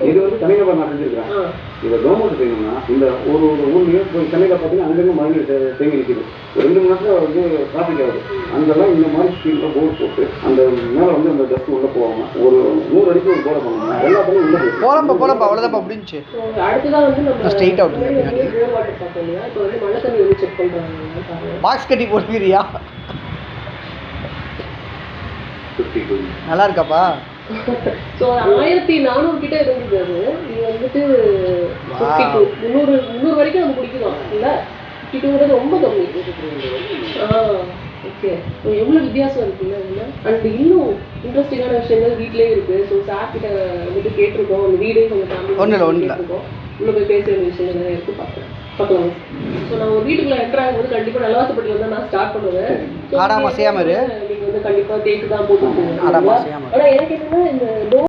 இது வந்து தனிநபர் நான் செஞ்சிருக்கேன். இதை கவர்மெண்ட் செய்யணும்னா இந்த ஒரு ஊர்லேயே இப்போ சென்னையில் பார்த்தீங்கன்னா அங்கங்கே மழை தேங்கி நிற்கிது. ஒரு 2 மணி நேரத்தில் வந்து டிராஃபிக் ஆகுது. அங்கெல்லாம் இந்த மாதிரி ஸ்பீடில் போர்டு போட்டு அந்த மேலே வந்து அந்த டஸ்ட் உள்ளே போவாங்க. ஒரு 100 அடிக்கு ஒரு போட பண்ணுவாங்க. எல்லா பக்கம் உள்ள போலம்பா அவ்வளோதான் முடிஞ்சு. அடுத்ததான் வந்து நம்ம ஸ்ட்ரெயிட் அவுட் போர் வாட்டர் பார்த்தோம் இல்லையா? இப்போ வந்து மழை தண்ணி வந்து செக் பண்ணுறாங்க. பாக்ஸ் கட்டி போட்டுக்கிறியா? நல்லா இருக்காப்பா. ஸோ 1400 கிட்ட இருந்தது அது. இது வந்துட்டு 300 வரைக்கும் நம்ம குடிக்கலாம் இல்லை? 52 ரொம்ப கம்மி. ஓகே, எவ்வளோ வித்தியாசம் இருக்குல்ல இதில். அண்ட் இன்னும் இன்ட்ரெஸ்டிங்கான விஷயங்கள் வீட்லேயே இருக்குது. ஸோ சார் கிட்ட வந்துட்டு கேட்டிருக்கோம். அந்த வீடே கொஞ்சம் ஃபேமிலி கேட்டிருக்கோம். உள்ள போய் பேச வேண்டிய விஷயங்கள் நிறைய இருக்குது. பார்க்கலாம். ஸோ நான் ஒரு வீட்டுக்குள்ளே என்ட்ரு ஆகும்போது கண்டிப்பாக நலவாசப்பட்டியில் தான் நான் ஸ்டார்ட் பண்ணுவேன். ஆடாமல் செய்யாமல் நீங்கள் வந்து கண்டிப்பாக தேக்கு தான் போட்டு போங்க. ஆடாமல் செய்யாமல். ஆனால் எனக்கு என்னன்னா இந்த